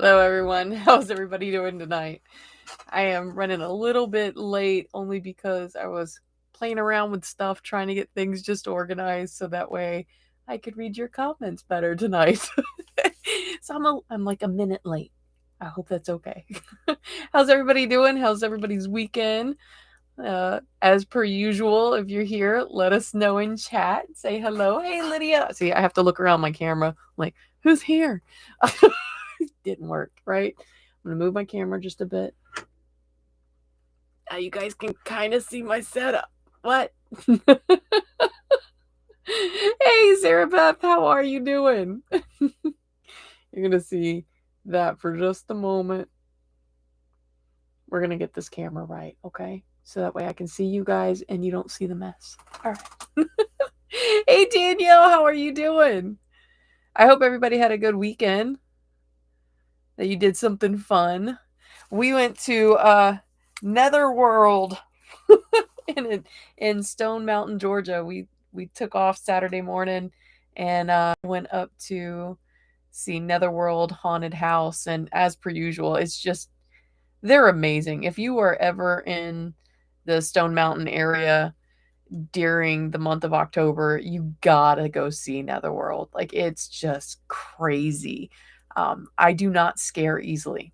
Hello, everyone. How's everybody doing tonight? I am running a little bit late only because I was playing around with stuff, trying to get things just organized so that way I could read your comments better tonight. So I'm like a minute late. I hope that's okay. How's everybody doing? How's everybody's weekend? As per usual, if you're here, let us know in chat. Say hello. Hey, Lydia. See, I have to look around my camera. I'm like, who's here? Didn't work, right? I'm going to move my camera just a bit. Now you guys can kind of see my setup. What? Hey, Sarah Beth, how are you doing? You're going to see that for just a moment. We're going to get this camera right, okay? So that way I can see you guys and you don't see the mess. All right. Hey, Danielle, how are you doing? I hope everybody had a good weekend, that you did something fun. We went to Netherworld in Stone Mountain, Georgia. We took off Saturday morning and went up to see Netherworld Haunted House. And as per usual, they're amazing. If you are ever in the Stone Mountain area during the month of October, you gotta go see Netherworld. Like, it's just crazy. I do not scare easily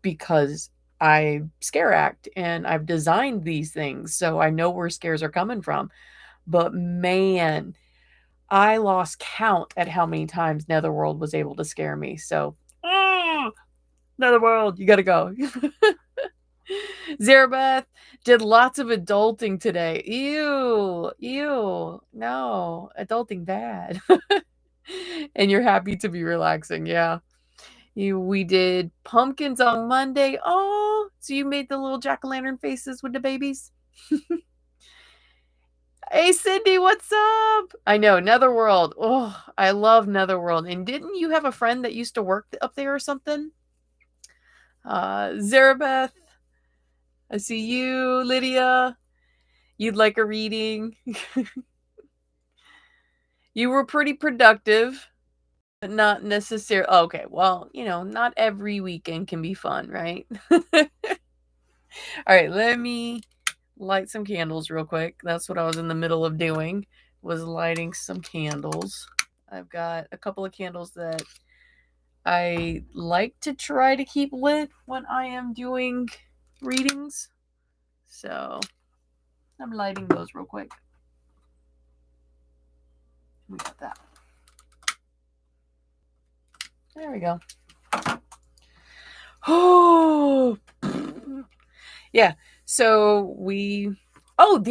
because I scare act and I've designed these things, so I know where scares are coming from. But man, I lost count at how many times Netherworld was able to scare me. So, Netherworld, you gotta go. Zarabeth did lots of adulting today. Ew, no, adulting bad. And you're happy to be relaxing, yeah. We did pumpkins on Monday. Oh, so you made the little jack-o'-lantern faces with the babies? Hey, Cindy, what's up? I know, Netherworld. Oh, I love Netherworld. And didn't you have a friend that used to work up there or something? Zarabeth, I see you. Lydia, you'd like a reading? You were pretty productive, but not necessarily. Okay, well, not every weekend can be fun, right? All right, let me light some candles real quick. That's what I was in the middle of doing, was lighting some candles. I've got a couple of candles that I like to try to keep lit when I am doing readings. So I'm lighting those real quick. We got that. There we go. Oh, yeah. So the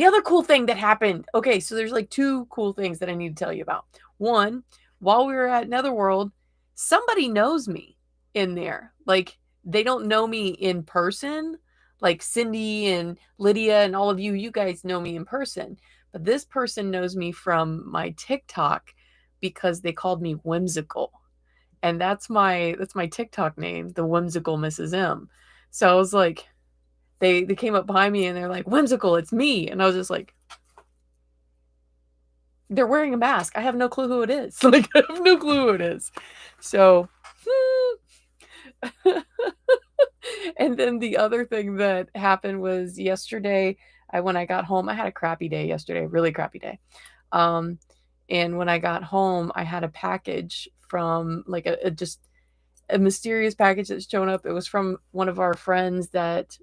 other cool thing that happened. Okay, so there's like two cool things that I need to tell you about. One, while we were at Netherworld, somebody knows me in there. Like, they don't know me in person. Like Cindy and Lydia and all of you guys know me in person. But this person knows me from my TikTok because they called me Whimsical. And that's my TikTok name, the Whimsical Mrs. M. So I was like, they came up behind me and they're like, Whimsical, it's me. And I was just like, they're wearing a mask. I have no clue who it is. Like, I have no clue who it is. So, and then the other thing that happened was yesterday, when I got home, I had a crappy day yesterday, really crappy day. And when I got home, I had a package from like just a mysterious package that's shown up. It was from one of our friends that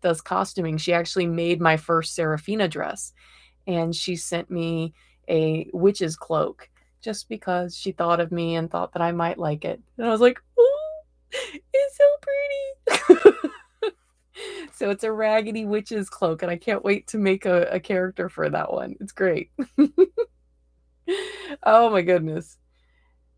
does costuming. She actually made my first Serafina dress, and she sent me a witch's cloak just because she thought of me and thought that I might like it. And I was like, oh, it's so pretty. So it's a raggedy witch's cloak, and I can't wait to make a character for that one. It's great. Oh my goodness.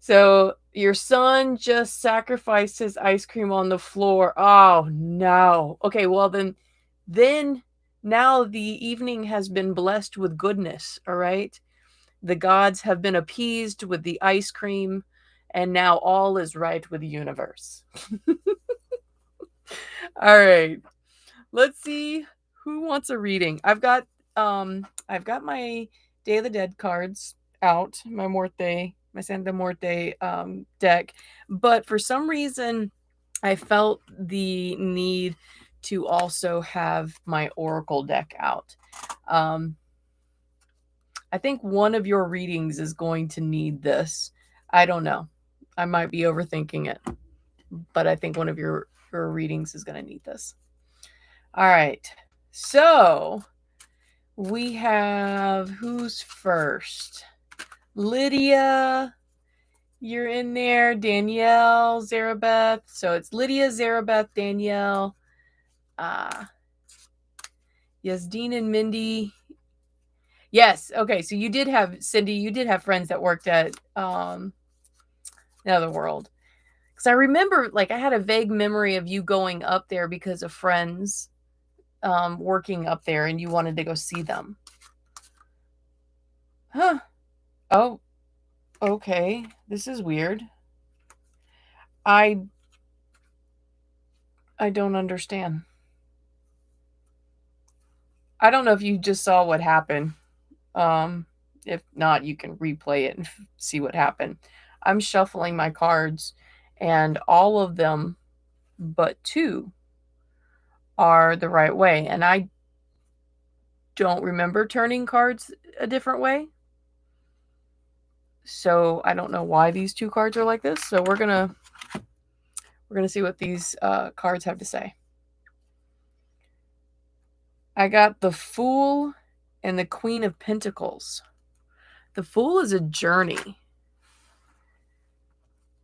So your son just sacrificed his ice cream on the floor. Oh no. Okay, well then now the evening has been blessed with goodness, all right? The gods have been appeased with the ice cream, and now all is right with the universe. All right. Let's see who wants a reading. I've got my Day of the Dead cards out, my Santa Muerte deck, but for some reason I felt the need to also have my oracle deck out. I think one of your readings is going to need this. I don't know. I might be overthinking it, but I think one of your readings is going to need this. All right. So we have who's first? Lydia, you're in there. Danielle, Zarabeth. So it's Lydia, Zarabeth, Danielle, Yazdine, and Mindy. Yes. Okay. So you did have, Cindy, you did have friends that worked at Netherworld. Because I remember, like, I had a vague memory of you going up there because of friends working up there and you wanted to go see them. Huh. Oh, okay. This is weird. I don't understand. I don't know if you just saw what happened. If not, you can replay it and see what happened. I'm shuffling my cards, and all of them but two are the right way. And I don't remember turning cards a different way. So I don't know why these two cards are like this. So we're gonna see what these cards have to say. I got the Fool and the Queen of Pentacles. The Fool is a journey.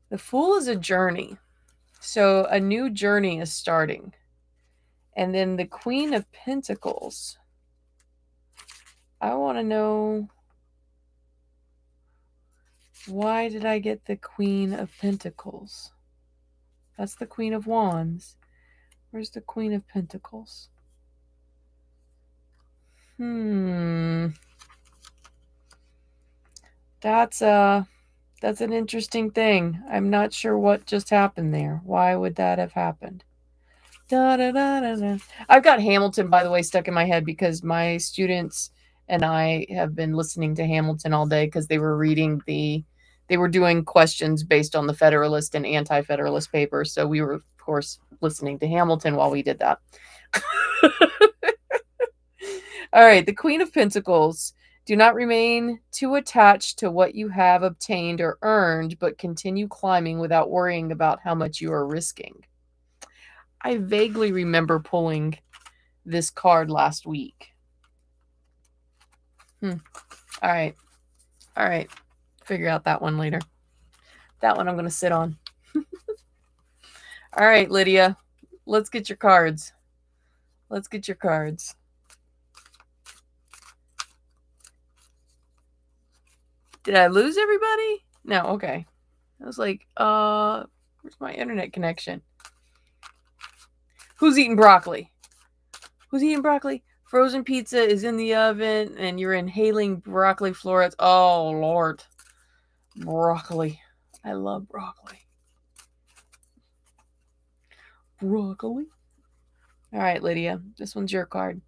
The Fool is a journey. So a new journey is starting. And then the Queen of Pentacles. I want to know, why did I get the Queen of Pentacles? That's the Queen of Wands. Where's the Queen of Pentacles? That's an interesting thing. I'm not sure what just happened there. Why would that have happened? Da, da, da, da, da. I've got Hamilton, by the way, stuck in my head because my students and I have been listening to Hamilton all day because they were doing questions based on the Federalist and Anti-Federalist papers. So we were, of course, listening to Hamilton while we did that. All right, the Queen of Pentacles. Do not remain too attached to what you have obtained or earned, but continue climbing without worrying about how much you are risking. I vaguely remember pulling this card last week. All right. Figure out that one later. That one I'm going to sit on. All right, Lydia. Let's get your cards. Did I lose everybody? No, okay. I was like, where's my internet connection? Who's eating broccoli? Frozen pizza is in the oven and you're inhaling broccoli florets. Oh, Lord. Broccoli. I love broccoli. All right, Lydia. This one's your card.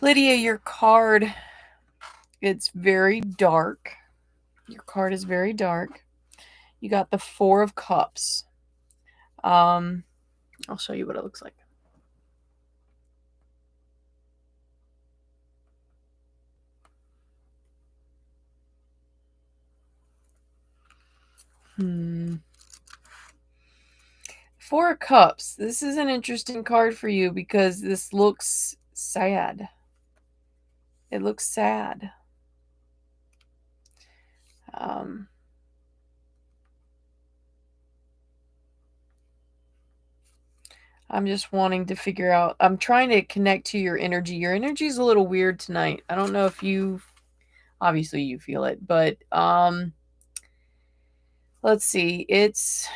Lydia, your card, it's very dark. Your card is very dark. You got the Four of Cups. I'll show you what it looks like. Four of Cups. This is an interesting card for you because this looks sad. It looks sad. I'm just wanting to figure out. I'm trying to connect to your energy. Your energy is a little weird tonight. I don't know if obviously you feel it, but let's see. It's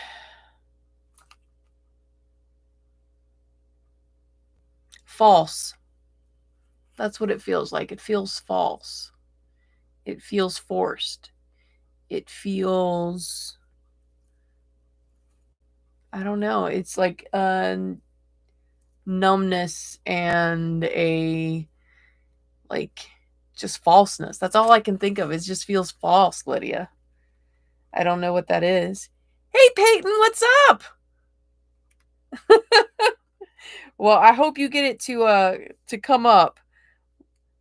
false. That's what it feels like. It feels false. It feels forced. It feels I don't know. It's like a numbness and a like just falseness. That's all I can think of. It just feels false, Lydia. I don't know what that is. Hey Peyton, what's up? Well, I hope you get it to come up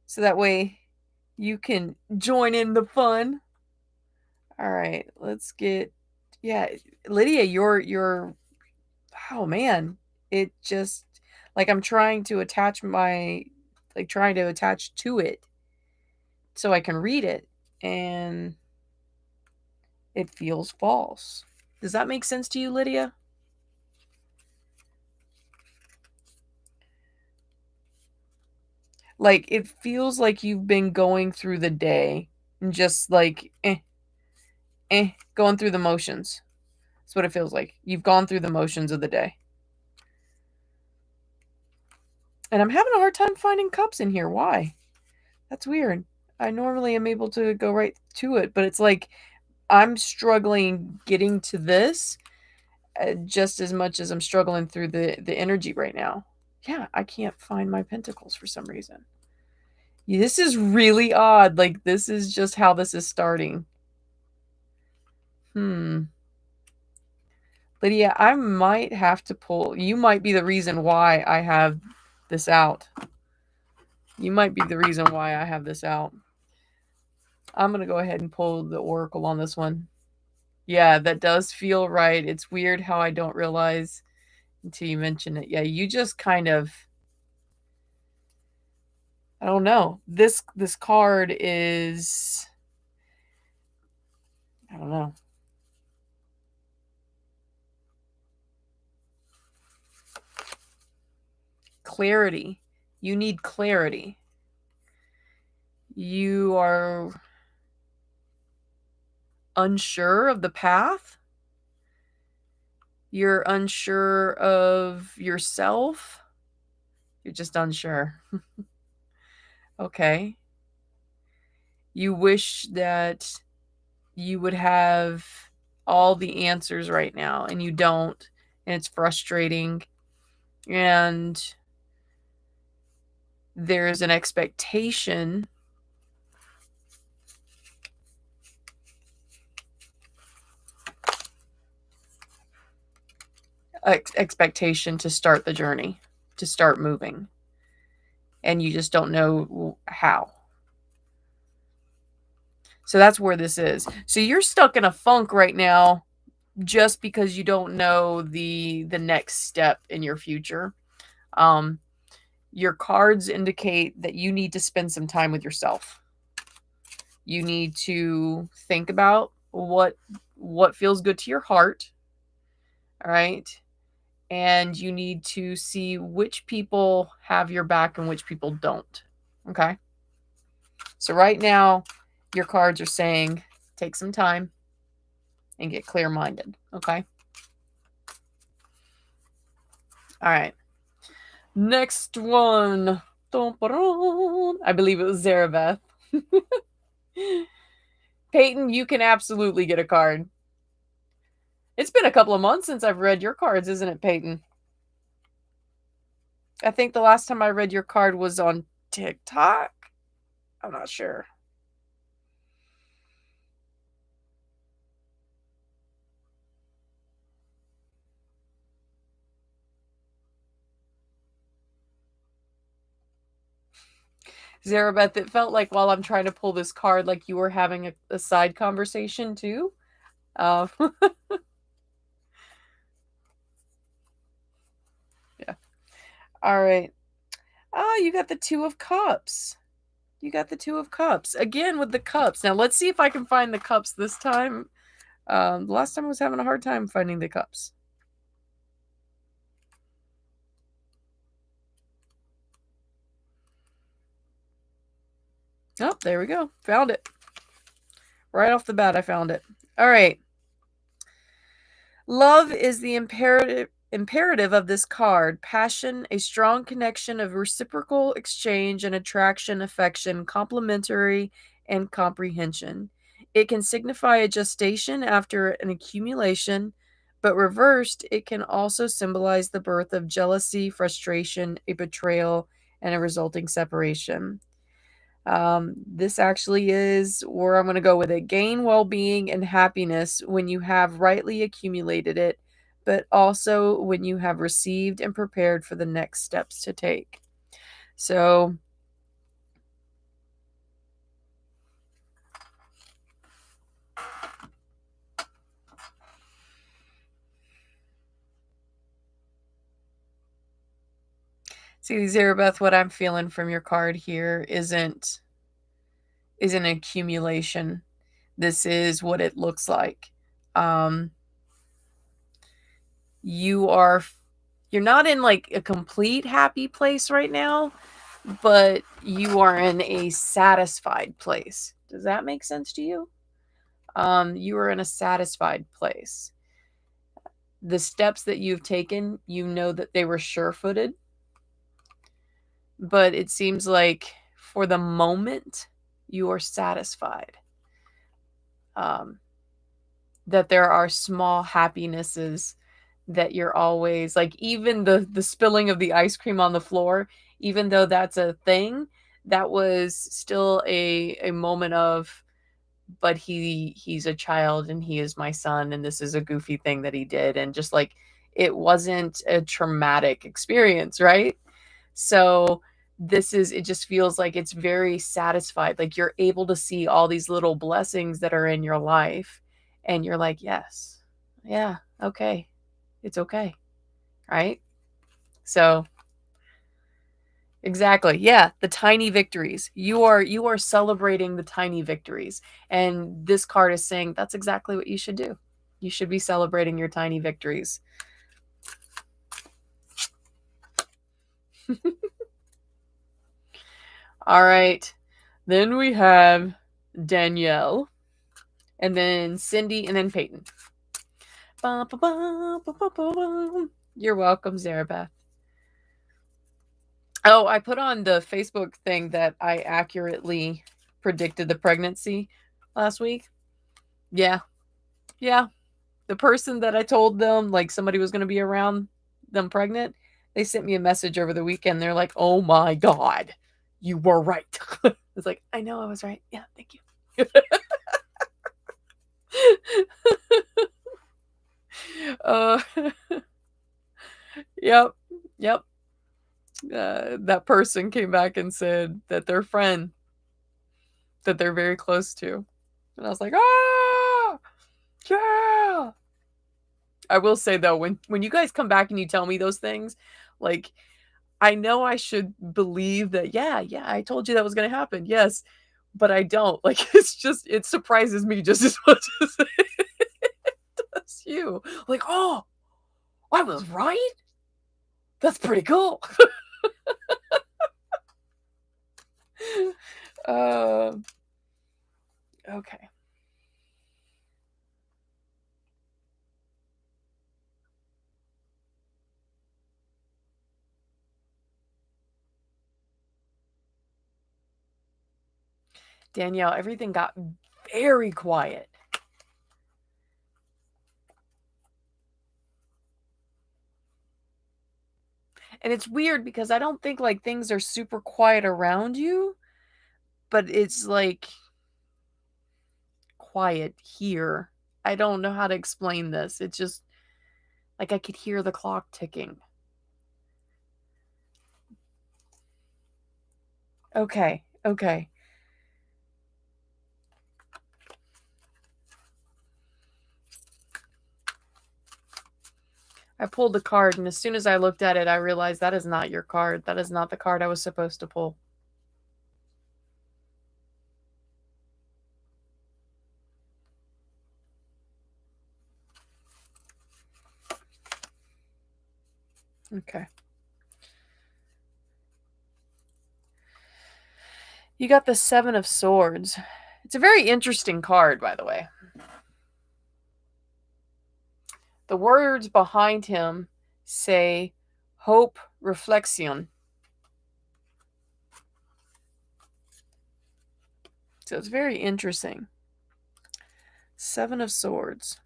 so that way you can join in the fun. All right, let's get yeah, Lydia, you're oh man, it just like I'm trying to attach my like trying to attach to it so I can read it and it feels false. Does that make sense to you, Lydia? Like it feels like you've been going through the day and just like going through the motions. That's what it feels like. You've gone through the motions of the day. And I'm having a hard time finding cups in here. Why? That's weird. I normally am able to go right to it, but it's like I'm struggling getting to this just as much as I'm struggling through the energy right now. Yeah, I can't find my pentacles for some reason. This is really odd. Like this is just how this is starting. Lydia, I might have to pull. You might be the reason why I have this out. You might be the reason why I have this out. I'm going to go ahead and pull the oracle on this one. Yeah, that does feel right. It's weird how I don't realize until you mention it. Yeah, you just kind of I don't know. This card is I don't know. Clarity. You need clarity. You are unsure of the path. You're unsure of yourself. You're just unsure. Okay. You wish that you would have all the answers right now and you don't, and it's frustrating. And there's an expectation expectation to start the journey, to start moving. And you just don't know how. So that's where this is. So you're stuck in a funk right now just because you don't know the next step in your future. Um your cards indicate that you need to spend some time with yourself. You need to think about what feels good to your heart. All right? And you need to see which people have your back and which people don't. Okay? So right now your cards are saying take some time and get clear-minded, okay? All right. Next one. I believe it was Zarabeth. Peyton, you can absolutely get a card. It's been a couple of months since I've read your cards, isn't it, Peyton? I think the last time I read your card was on TikTok. I'm not sure. Zarabeth, it felt like while I'm trying to pull this card, like you were having a side conversation too. Uh, yeah. All right. Oh, you got the Two of Cups. You got the Two of Cups. Again with the cups. Now let's see if I can find the cups this time. The last time I was having a hard time finding the cups. Oh, there we go. Found it. Right off the bat, I found it. All right. Love is the imperative of this card. Passion, a strong connection of reciprocal exchange and attraction, affection, complementary, and comprehension. It can signify a gestation after an accumulation But reversed, it can also symbolize the birth of jealousy, frustration, a betrayal, and a resulting separation. This actually is where I'm going to go with it. Gain well being and happiness when you have rightly accumulated it, but also when you have received and prepared for the next steps to take. So, see, Zarabeth, what I'm feeling from your card here is an accumulation. This is what it looks like. Um, you are you're not in like a complete happy place right now, but you are in a satisfied place. Does that make sense to you? You are in a satisfied place. The steps that you've taken, you know that they were sure-footed, but it seems like for the moment you are satisfied. Um, that there are small happinesses that you're always like, even the spilling of the ice cream on the floor, even though that's a thing, that was still a moment of, but he's a child and he is my son and this is a goofy thing that he did, and just like it wasn't a traumatic experience, right? So this is, it just feels like it's very satisfied, like you're able to see all these little blessings that are in your life and you're like, yes, yeah, okay, it's okay, right? So exactly, yeah, the tiny victories, you are celebrating the tiny victories, and this card is saying that's exactly what you should do. You should be celebrating your tiny victories. All right, then we have Danielle, and then Cindy, and then Peyton. You're welcome, Zarabeth. Oh, I put on the Facebook thing that I accurately predicted the pregnancy last week. Yeah. Yeah. The person that I told them like somebody was going to be around them pregnant, they sent me a message over the weekend. They're like, "Oh my god, you were right." It's like, "I know I was right. Yeah, thank you." uh yep. Yep. That person came back and said that their friend that they're very close to. And I was like, "Ah! Yeah." I will say though, when you guys come back and you tell me those things, like I know I should believe that, yeah, yeah, I told you that was going to happen. Yes, but I don't. Like it's just, it surprises me just as much as it does you. Like, "Oh, I was right? That's pretty cool." uh, okay. Danielle, everything got very quiet. And it's weird because I don't think like things are super quiet around you, but it's like quiet here. I don't know how to explain this. It's just like I could hear the clock ticking. Okay. Okay. I pulled the card, and as soon as I looked at it, I realized that is not your card. That is not the card I was supposed to pull. Okay. You got the Seven of Swords. It's a very interesting card, by the way. The words behind him say hope, reflexion. So it's very interesting. Seven of Swords.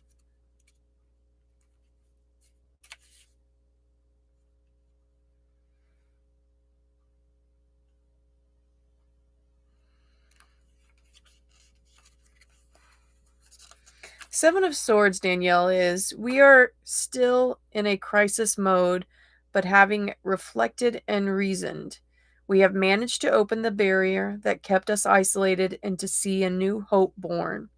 Seven of Swords, Danielle, is we are still in a crisis mode, but having reflected and reasoned, we have managed to open the barrier that kept us isolated and to see a new hope born.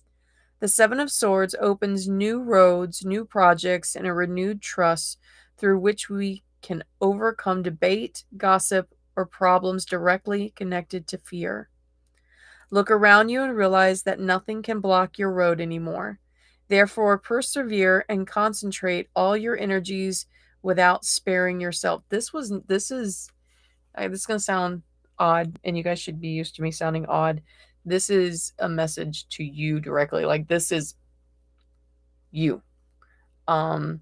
The Seven of Swords opens new roads, new projects, and a renewed trust through which we can overcome debate, gossip, or problems directly connected to fear. Look around you and realize that nothing can block your road anymore. Therefore, persevere and concentrate all your energies without sparing yourself. This is going to sound odd, and you guys should be used to me sounding odd. This is a message to you directly. Like, this is you. Um,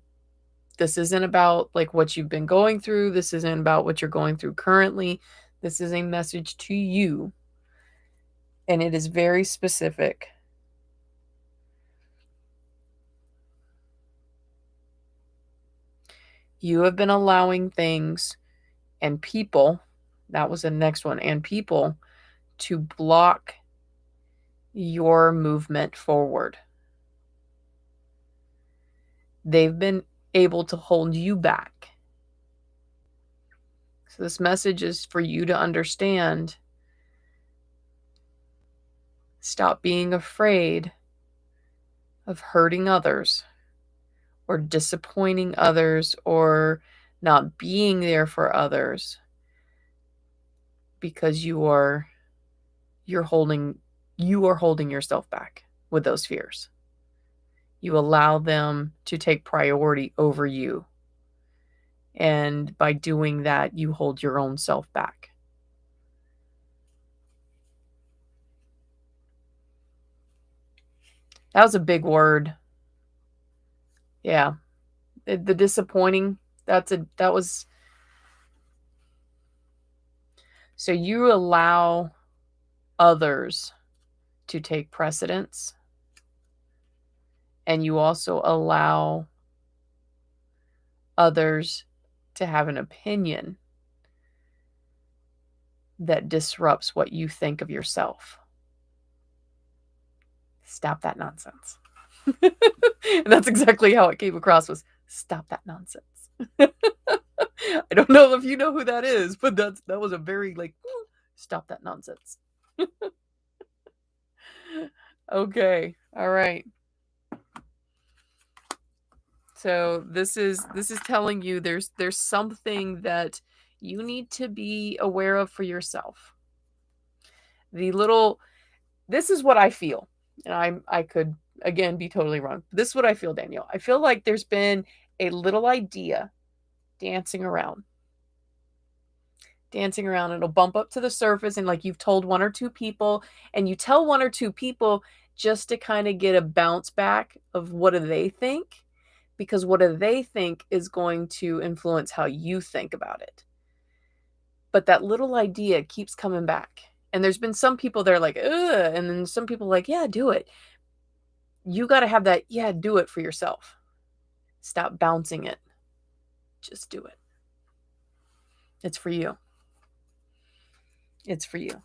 this isn't about like what you've been going through. This isn't about what you're going through currently. This is a message to you, and it is very specific. You have been allowing things and people, that was the next one, and people to block your movement forward. They've been able to hold you back. So, this message is for you to understand. Stop being afraid of hurting others or disappointing others or not being there for others, because you are holding yourself back with those fears. You allow them to take priority over you. And by doing that, you hold your own self back. That was a big word. Yeah. The disappointing, that was. So you allow others to take precedence, and you also allow others to have an opinion that disrupts what you think of yourself. Stop that nonsense. And that's exactly how it came across, was stop that nonsense. I don't know if you know who that is, but that was a very like, stop that nonsense. Okay. All right. So this is telling you there's something that you need to be aware of for yourself. This is what I feel. And I could again be totally wrong. This is what I feel, Danielle. I feel like there's been a little idea dancing around. It'll bump up to the surface, and like you've told one or two people, and you tell one or two people just to kind of get a bounce back of what do they think, because what do they think is going to influence how you think about it. But that little idea keeps coming back. And there's been some people that are like, ugh, and then some people like, yeah, do it. You got to have that, yeah, do it for yourself. Stop bouncing it. Just do it. It's for you. It's for you.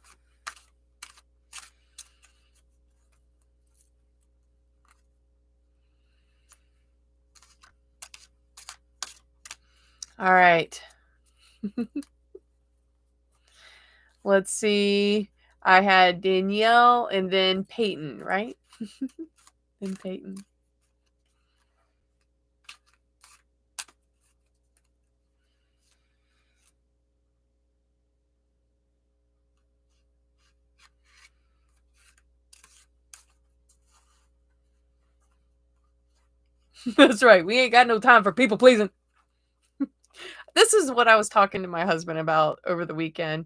All right. Let's see. I had Danielle and then Peyton, right? Then Peyton. That's right. We ain't got no time for people pleasing. This is what I was talking to my husband about over the weekend.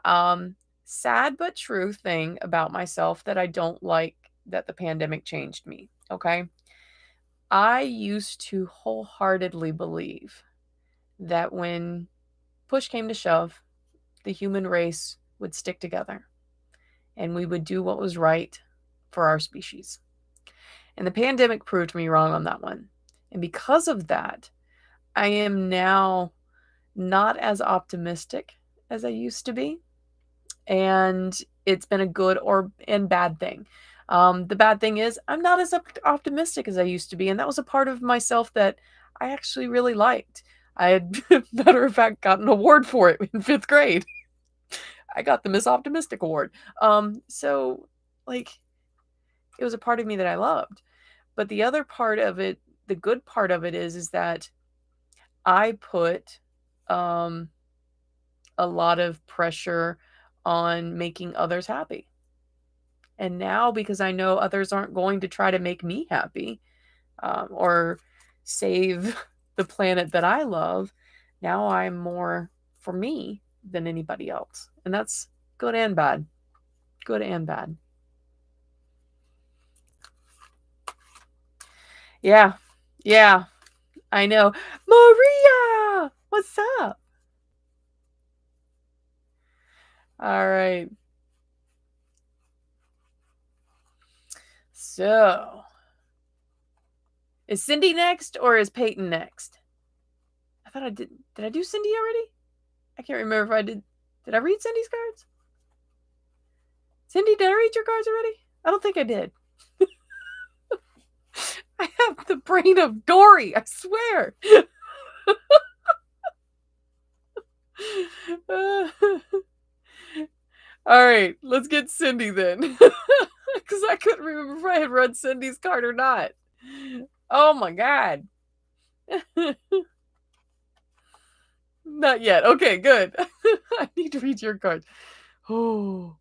Sad but true thing about myself that I don't like that the pandemic changed me. Okay. I used to wholeheartedly believe that when push came to shove, the human race would stick together and we would do what was right for our species. And the pandemic proved me wrong on that one. And because of that, I am now not as optimistic as I used to be. And it's been a good and bad thing. The bad thing is I'm not as optimistic as I used to be, and that was a part of myself that I actually really liked. I had, matter of fact, got an award for it in 5th grade. I got the Miss Optimistic award. So like it was a part of me that I loved. But the other part of it, the good part of it is that I put um a lot of pressure on making others happy. And now, because I know others aren't going to try to make me happy, or save the planet that I love, now I'm more for me than anybody else. And that's good and bad. Good and bad. Yeah. Yeah. I know. Maria! What's up? All right. So, is Cindy next or is Peyton next? I thought I did. Did I do Cindy already? I can't remember if I did. Did I read Cindy's cards? Cindy, did I read your cards already? I don't think I did. I have the brain of Dory, I swear. All right, let's get Cindy then. Because I couldn't remember if I had read Cindy's card or not. Oh my God. Not yet. Okay, good. I need to read your cards. Oh,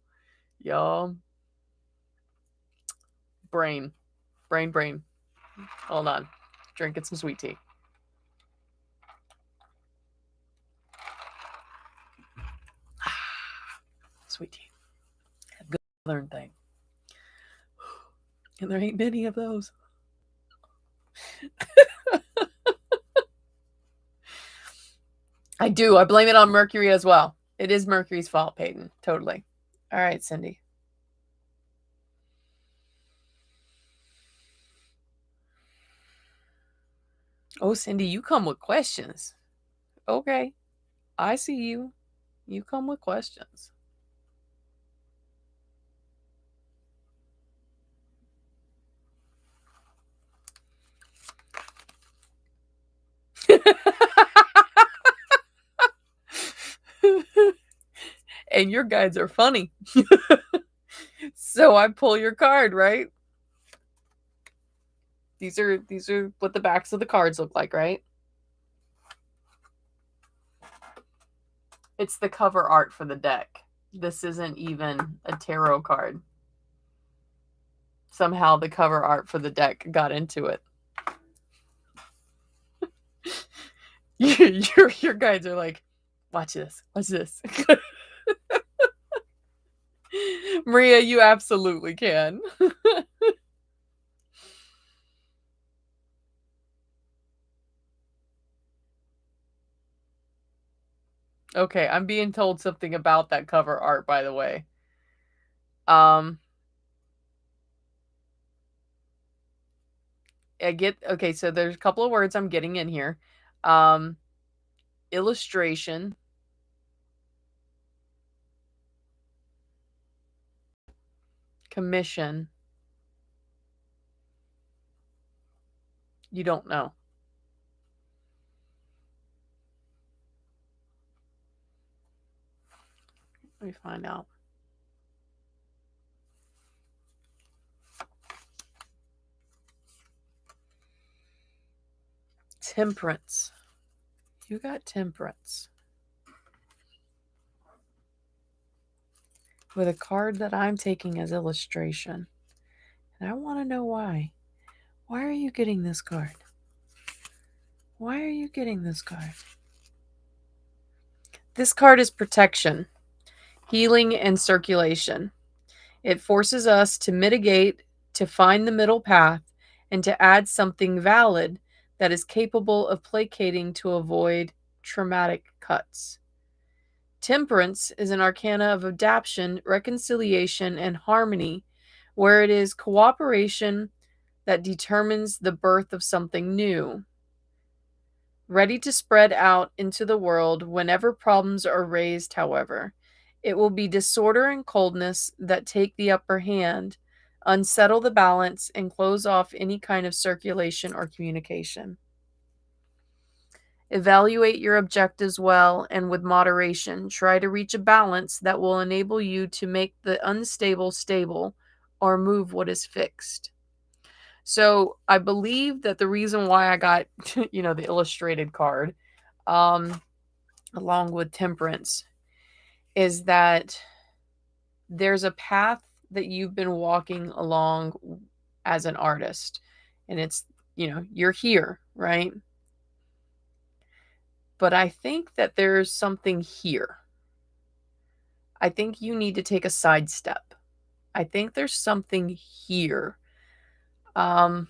y'all. Brain. Brain. Hold on. Drinking some sweet tea. Sweet tea. A good southern thing. And there ain't many of those. I do. I blame it on Mercury as well. It is Mercury's fault, Peyton. Totally. All right, Cindy. Oh, Cindy, you come with questions. Okay. I see you. You come with questions. And your guides are funny. So I pull your card, right? These are what the backs of the cards look like, right? It's the cover art for the deck. This isn't even a tarot card. Somehow the cover art for the deck got into it. Your guides are like, watch this. Maria, you absolutely can. Okay, I'm being told something about that cover art, by the way. Okay, so there's a couple of words I'm getting in here. Illustration, commission. You don't know. Let me find out. Temperance. You got temperance. With a card that I'm taking as illustration. And I want to know why. Why are you getting this card? Why are you getting this card? This card is protection, healing, and circulation. It forces us to mitigate, to find the middle path, and to add something valid that is capable of placating to avoid traumatic cuts. Temperance is an arcana of adaptation, reconciliation, and harmony, where it is cooperation that determines the birth of something new. Ready to spread out into the world whenever problems are raised, however, it will be disorder and coldness that take the upper hand Unsettle the balance and close off any kind of circulation or communication. Evaluate your objectives well and with moderation. Try to reach a balance that will enable you to make the unstable stable or move what is fixed. So I believe that the reason why I got, the illustrated card, um, along with Temperance, is that there's a path that you've been walking along as an artist, and it's, you're here, right? But I think that there's something here. I think you need to take a sidestep. I think there's something here. Um,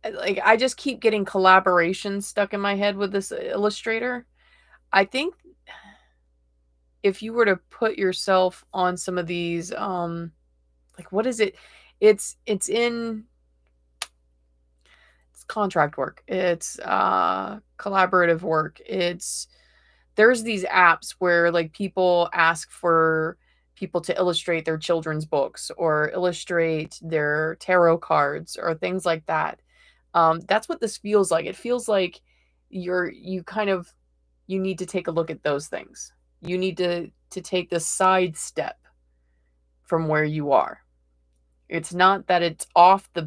like I just keep getting collaboration stuck in my head with this illustrator. I think if you were to put yourself on some of these, like what is it? It's in it's contract work. It's collaborative work. There's these apps where like people ask for people to illustrate their children's books or illustrate their tarot cards or things like that. That's what this feels like. It feels like you need to take a look at those things. You need to take the side step from where you are. It's not that it's off the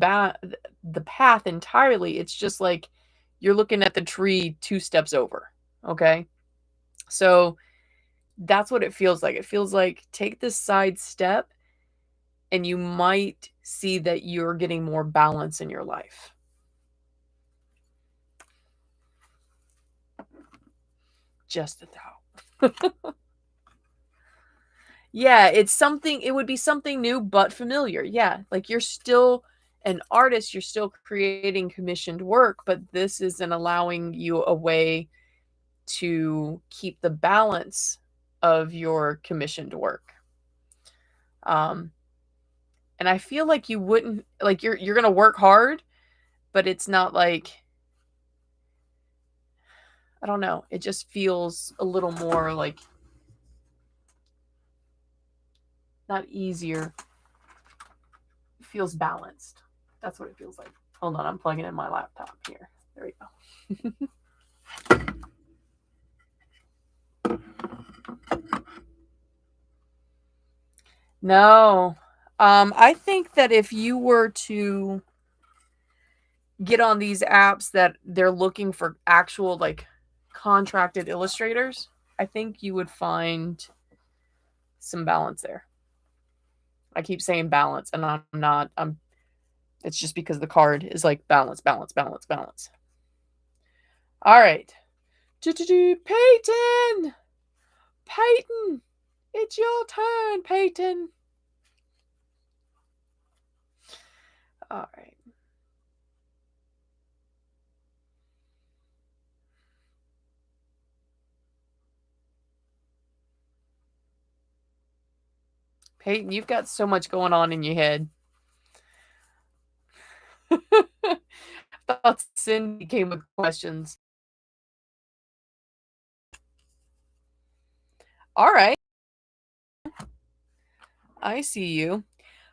path entirely. It's just like you're looking at the tree two steps over. Okay? So that's what it feels like. It feels like take this side step and you might see that you're getting more balance in your life. Just a thought. Yeah, it would be something new but familiar. Yeah, like you're still an artist, you're still creating commissioned work, but this isn't allowing you a way to keep the balance of your commissioned work. Um, and I feel like you wouldn't like you're gonna work hard, but it's not like I don't know. It just feels a little more like not easier. It feels balanced. That's what it feels like. Hold on, I'm plugging in my laptop here. There we go. No. I think that if you were to get on these apps that they're looking for actual like contracted illustrators, I think you would find some balance there. I keep saying balance and I'm not it's just because the card is like balance, balance, balance, balance. All right. Peyton! Peyton! It's your turn, Peyton. All right. Peyton, you've got so much going on in your head. I thought Cindy came with questions. All right. I see you.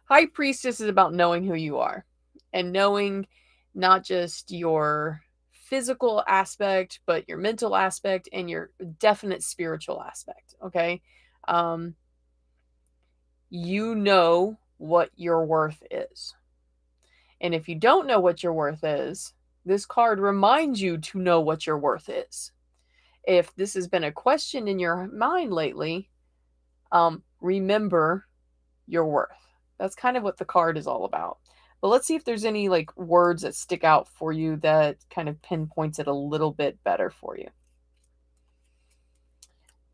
High Priestess is about knowing who you are and knowing not just your physical aspect, but your mental aspect and your definite spiritual aspect. Okay. Um, you know what your worth is. And if you don't know what your worth is, this card reminds you to know what your worth is. If this has been a question in your mind lately, remember your worth. That's kind of what the card is all about. But let's see if there's any like words that stick out for you that kind of pinpoints it a little bit better for you.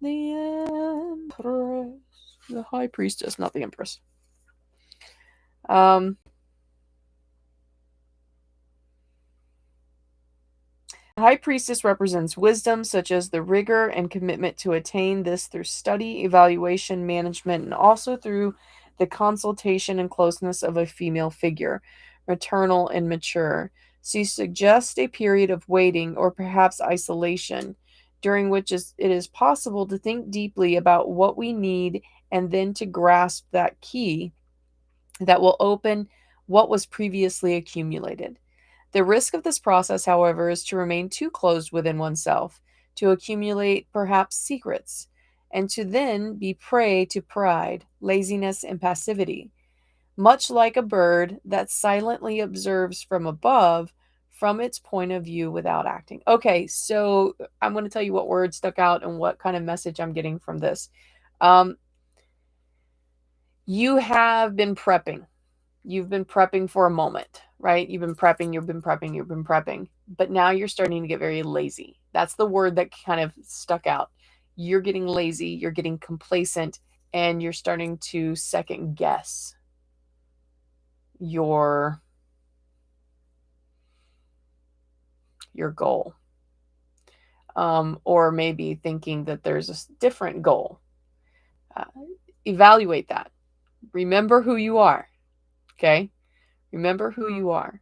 The Empress, the High Priestess, not the Empress. The High Priestess represents wisdom, such as the rigor and commitment to attain this through study, evaluation, management, and also through the consultation and closeness of a female figure, maternal and mature. She suggests a period of waiting or perhaps isolation during which it is possible to think deeply about what we need and then to grasp that key that will open what was previously accumulated. The risk of this process, however, is to remain too closed within oneself, to accumulate perhaps secrets, and to then be prey to pride, laziness, and passivity, much like a bird that silently observes from above from its point of view without acting. Okay, so I'm going to tell you what word stuck out and what kind of message I'm getting from this. Um, you have been prepping. You've been prepping for a moment, right? You've been prepping, you've been prepping, you've been prepping, but now you're starting to get very lazy. That's the word that kind of stuck out. You're getting lazy, you're getting complacent, and you're starting to second guess your goal. Or maybe thinking that there's a different goal. Uh, Evaluate that. Remember who you are. Okay? Remember who you are.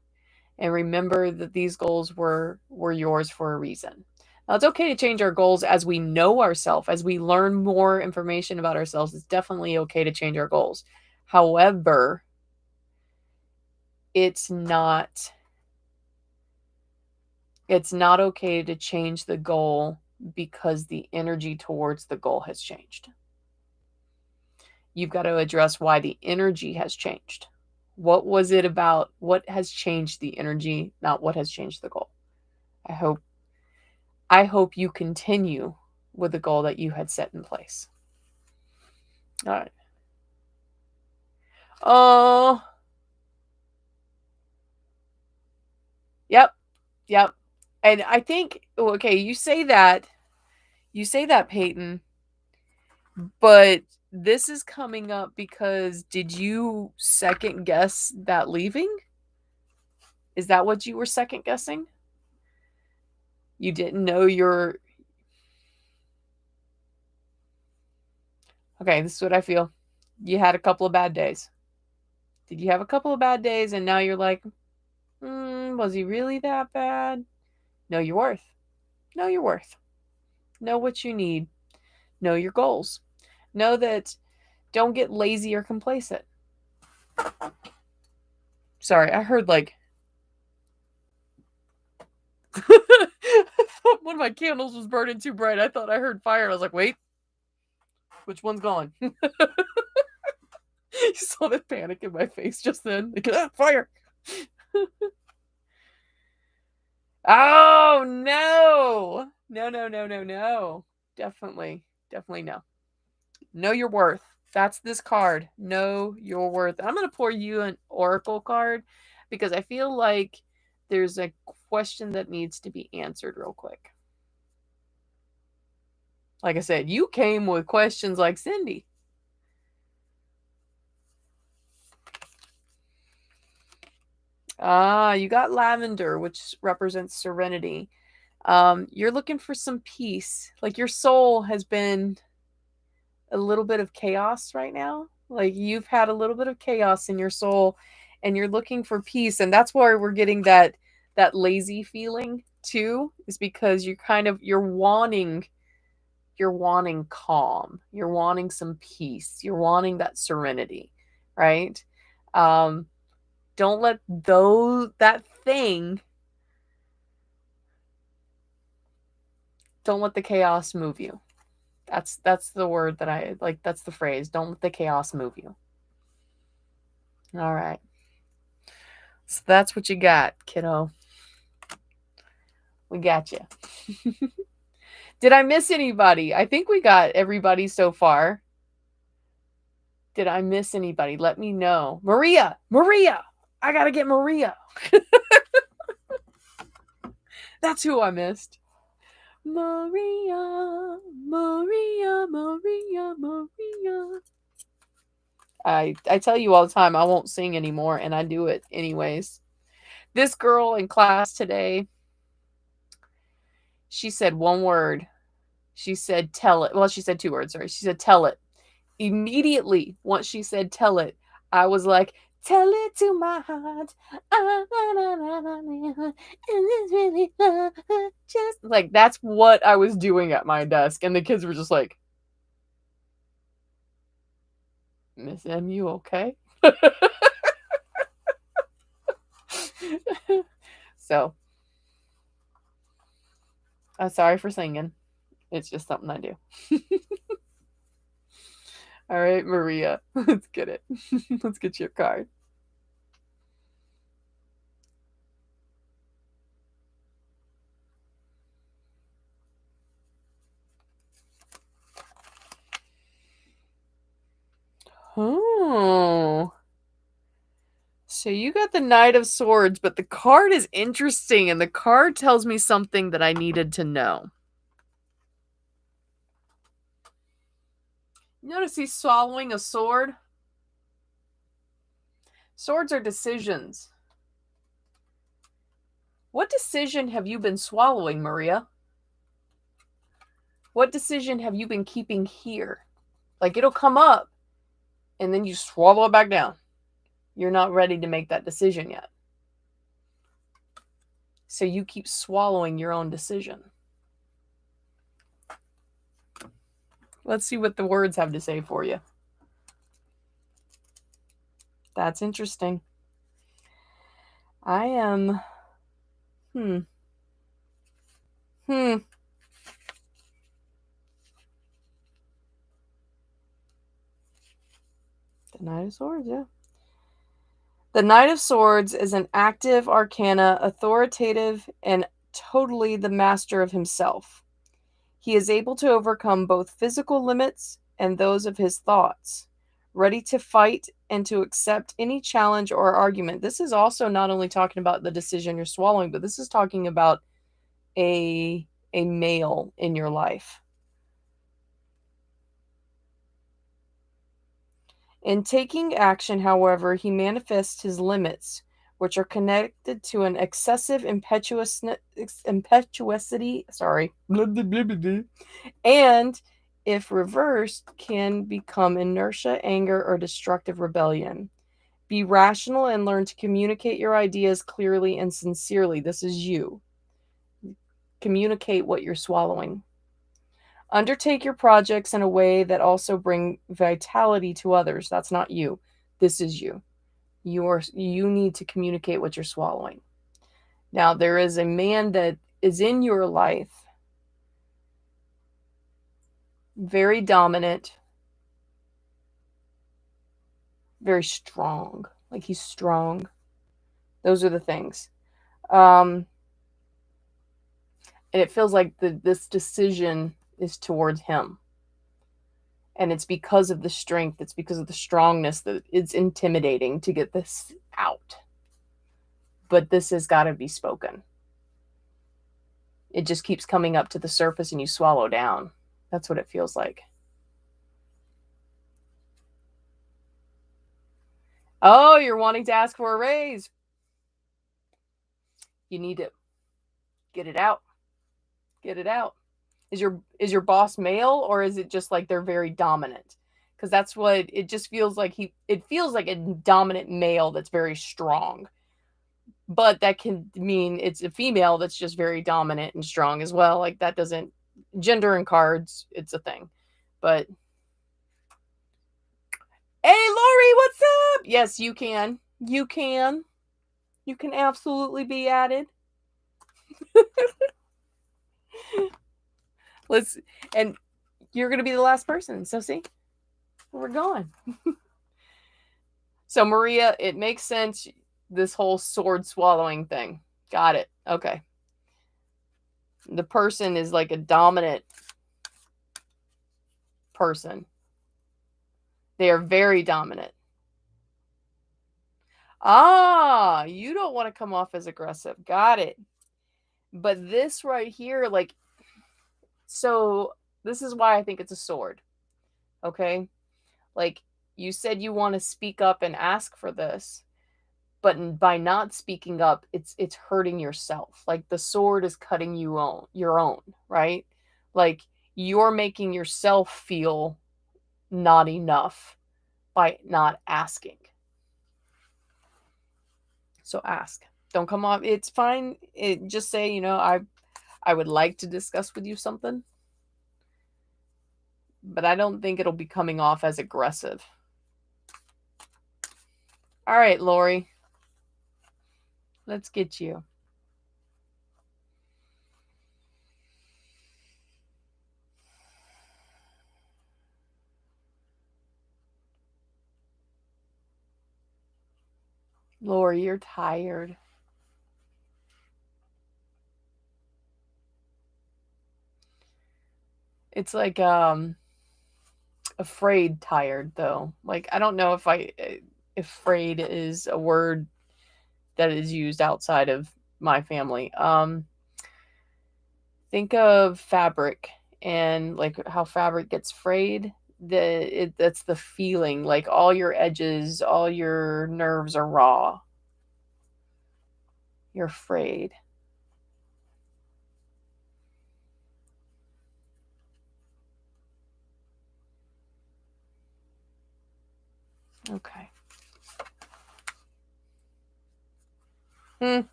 And remember that these goals were yours for a reason. Now, it's okay to change our goals as we know ourselves, as we learn more information about ourselves. It's definitely okay to change our goals. However, it's not okay to change the goal because the energy towards the goal has changed. You've got to address why the energy has changed. What was it about? What has changed the energy, not what has changed the goal? I hope you continue with the goal that you had set in place. All right. Oh. Yep. Yep. And I think, okay, you say that, Peyton, but this is coming up because did you second guess that leaving? Is that what you were second guessing? You didn't know your. Okay, this is what I feel. You had a couple of bad days. Did you have a couple of bad days and now you're like, was he really that bad? Know your worth. Know your worth. Know what you need. Know your goals. Know that don't get lazy or complacent. Sorry, I heard like I thought one of my candles was burning too bright. I thought I heard fire. I was like, wait, which one's gone? You saw the panic in my face just then. Like, fire. Oh, no. No. Definitely no. Know your worth. That's this card. Know your worth. I'm going to pour you an oracle card because I feel like there's a question that needs to be answered real quick. Like I said, you came with questions like Cindy. You got lavender, which represents serenity. You're looking for some peace. Like your soul has been a little bit of chaos right now. Like you've had a little bit of chaos in your soul and you're looking for peace. And that's why we're getting that lazy feeling too, is because you're wanting calm. You're wanting some peace. You're wanting that serenity, right? Don't let don't let the chaos move you. That's the word that I like. That's the phrase. Don't let the chaos move you. All right. So that's what you got, kiddo. We got you. Did I miss anybody? I think we got everybody so far. Did I miss anybody? Let me know. Maria. I got to get Maria. That's who I missed. Maria. I tell you all the time, I won't sing anymore, and I do it anyways. This girl in class today, she said one word. She said, tell it. Well, she said two words, sorry. She said, tell it. Immediately, once she said, tell it, I was like, tell it to my heart. Is this really love? Just Like, that's what I was doing at my desk. And the kids were just like, Miss M, you okay? So, I'm sorry for singing. It's just something I do. All right, Maria, let's get it. Let's get your card. Oh. So you got the Knight of Swords, but the card is interesting, and the card tells me something that I needed to know. Notice he's swallowing a sword. Swords are decisions. What decision have you been swallowing, Maria? What decision have you been keeping here? Like, it'll come up, and then you swallow it back down. You're not ready to make that decision yet. So you keep swallowing your own decision. Let's see what the words have to say for you. That's interesting. I am... The Knight of Swords, yeah. The Knight of Swords is an active arcana, authoritative, and totally the master of himself. He is able to overcome both physical limits and those of his thoughts, ready to fight and to accept any challenge or argument. This is also not only talking about the decision you're swallowing, but this is talking about a male in your life. In taking action, however, he manifests his limits, which are connected to an excessive impetuosity, and, if reversed, can become inertia, anger, or destructive rebellion. Be rational and learn to communicate your ideas clearly and sincerely. This is you. Communicate what you're swallowing. Undertake your projects in a way that also bring vitality to others. That's not you. This is you. You need to communicate what you're swallowing. Now, there is a man that is in your life, very dominant, very strong. Like, he's strong. Those are the things. And it feels like this decision is towards him. And it's because of the strength, it's because of the strongness that it's intimidating to get this out. But this has got to be spoken. It just keeps coming up to the surface and you swallow down. That's what it feels like. Oh, you're wanting to ask for a raise. You need to get it out. Get it out. Is your boss male, or is it just like they're very dominant? Because that's what it just feels like. It feels like a dominant male that's very strong. But that can mean it's a female that's just very dominant and strong as well. Like, that doesn't, gender in cards, it's a thing. But hey, Lori, what's up? Yes, you can. You can. You can absolutely be added. And you're going to be the last person. So see, we're going. So Maria, it makes sense. This whole sword swallowing thing. Got it. Okay. The person is like a dominant person. They are very dominant. Ah, you don't want to come off as aggressive. Got it. But this right here, like, so this is why I think it's a sword. Okay? Like, you said you want to speak up and ask for this, but by not speaking up, it's hurting yourself. Like, the sword is cutting your own, right? Like, you're making yourself feel not enough by not asking. So ask. Don't come off. It's fine. Just say, I would like to discuss with you something, but I don't think it'll be coming off as aggressive. All right, Lori. Let's get you. Lori, you're tired. It's like afraid tired though. Like I don't know if afraid is a word that is used outside of my family. Think of fabric and like how fabric gets frayed. That's the feeling. Like all your edges, all your nerves are raw. You're afraid. Okay.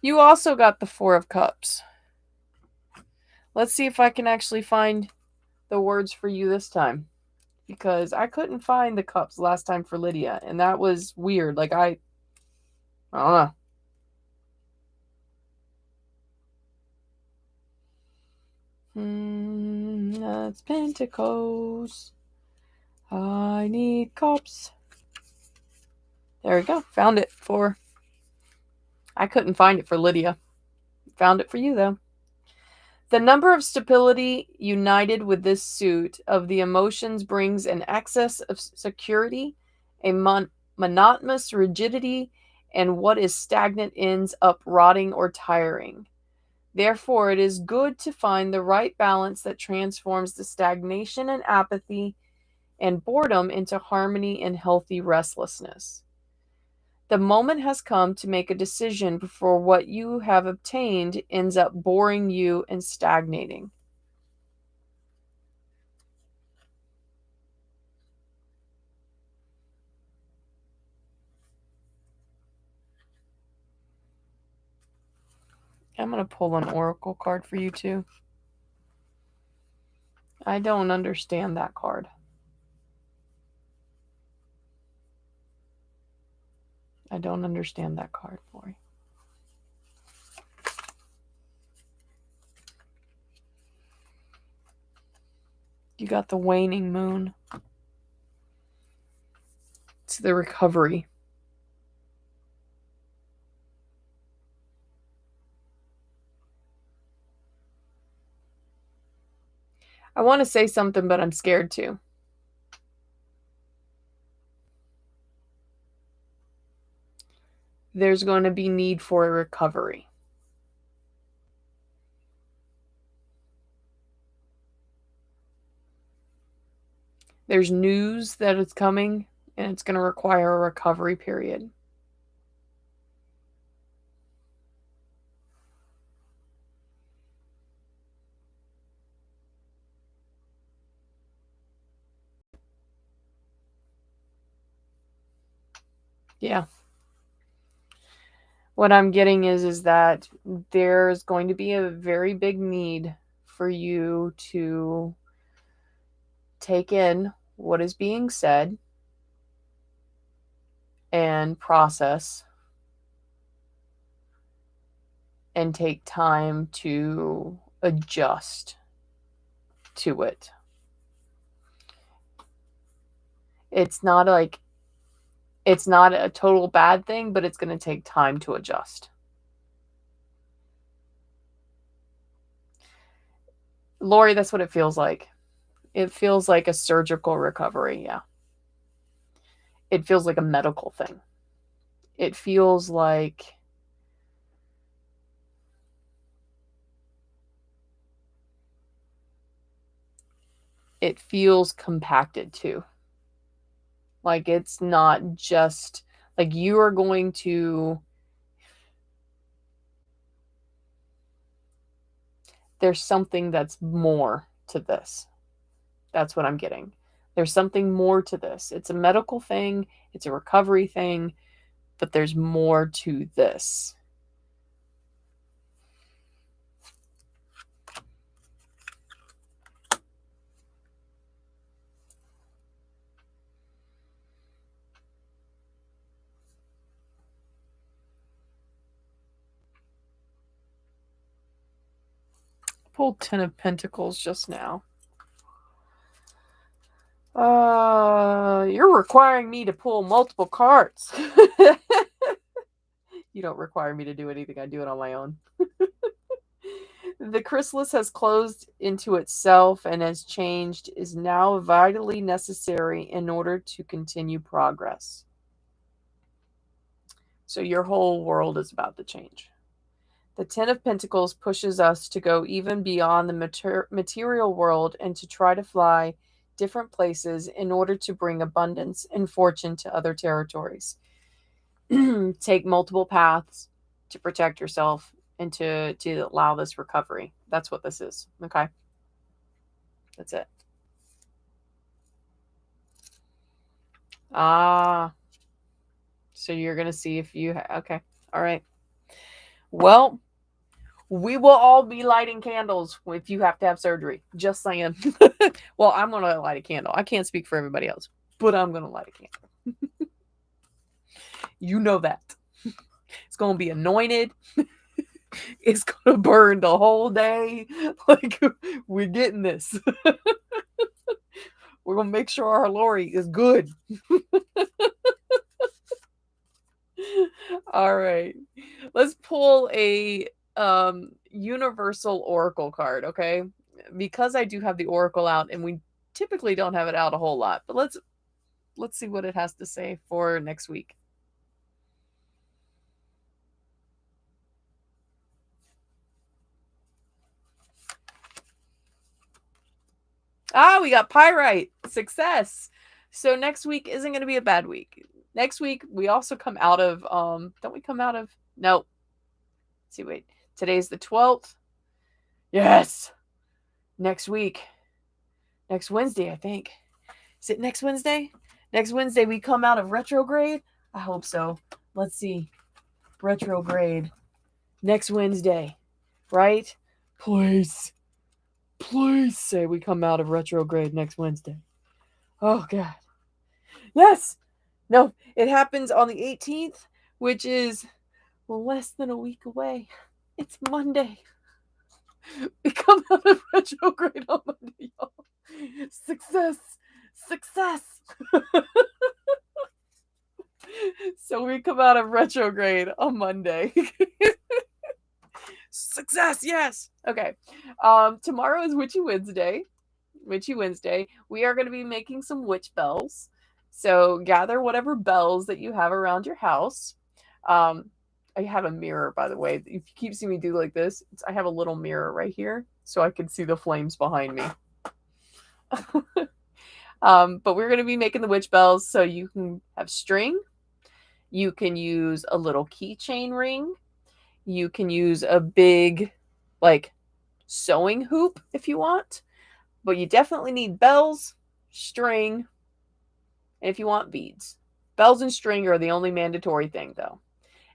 You also got the Four of Cups. Let's see if I can actually find the words for you this time. Because I couldn't find the cups last time for Lydia, and that was weird. Like I don't know. That's Pentacles. I need cups. There we go. Found it for. I couldn't find it for Lydia. Found it for you though. The number of stability united with this suit of the emotions brings an excess of security, a monotonous rigidity, and what is stagnant ends up rotting or tiring. Therefore, it is good to find the right balance that transforms the stagnation and apathy and boredom into harmony and healthy restlessness. The moment has come to make a decision before what you have obtained ends up boring you and stagnating. I'm going to pull an oracle card for you too. I don't understand that card. I don't understand that card, Lori. You got the waning moon. It's the recovery. I want to say something, but I'm scared to. There's going to be need for a recovery. There's news that it's coming, and it's going to require a recovery period. Yeah. What I'm getting is that there's going to be a very big need for you to take in what is being said and process and take time to adjust to it. It's not like it's not a total bad thing, but it's going to take time to adjust. Lori, that's what it feels like. It feels like a surgical recovery, yeah. It feels like a medical thing. It feels like it feels compacted too. Like it's not just like you are going to. There's something that's more to this. That's what I'm getting. There's something more to this. It's a medical thing, it's a recovery thing, but there's more to this. Pulled Ten of Pentacles just now. You're requiring me to pull multiple cards. You don't require me to do anything. I do it on my own. The chrysalis has closed into itself and has changed, is now vitally necessary in order to continue progress. So your whole world is about to change. The Ten of Pentacles pushes us to go even beyond the material world and to try to fly different places in order to bring abundance and fortune to other territories. Take multiple paths to protect yourself and to allow this recovery. That's what this is. Okay. That's it. So you're going to see if you okay. All right. Well, we will all be lighting candles if you have to have surgery. Just saying. Well, I'm going to light a candle. I can't speak for everybody else, but I'm going to light a candle. You know that. It's going to be anointed. It's going to burn the whole day. Like, we're getting this. We're going to make sure our Lori is good. All right. Let's pull a universal oracle card, okay? Because I do have the oracle out and we typically don't have it out a whole lot, but let's see what it has to say for next week. We got pyrite. Success. So next week isn't going to be a bad week. Next week we also come out of don't we come out of no. Let's see, wait. Today's the 12th. Yes. Next week. Next Wednesday, I think. Is it next Wednesday? Next Wednesday we come out of retrograde? I hope so. Let's see. Retrograde. Next Wednesday. Right? Please say we come out of retrograde next Wednesday. Oh, God. Yes! No, it happens on the 18th, which is less than a week away. It's Monday. We come out of retrograde on Monday, y'all. Success! So we come out of retrograde on Monday. Success, yes. Okay. Tomorrow is Witchy Wednesday. We are going to be making some witch bells. So gather whatever bells that you have around your house. I have a mirror, by the way. If you keep seeing me do like this, I have a little mirror right here so I can see the flames behind me. But we're going to be making the witch bells, so you can have string. You can use a little keychain ring. You can use a big, like, sewing hoop if you want. But you definitely need bells, string, and if you want, beads. Bells and string are the only mandatory thing, though.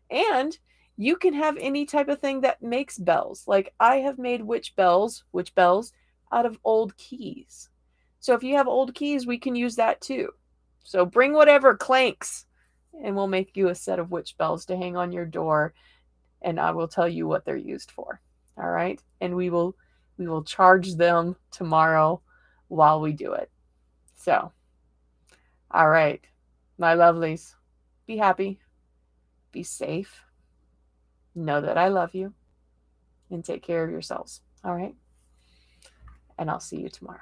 And you can have any type of thing that makes bells. Like, I have made witch bells out of old keys. So if you have old keys, we can use that too. So bring whatever clanks, and we'll make you a set of witch bells to hang on your door, and I will tell you what they're used for. All right? And we will charge them tomorrow while we do it. So, all right, my lovelies, be happy, be safe, know that I love you, and take care of yourselves. All right? And I'll see you tomorrow.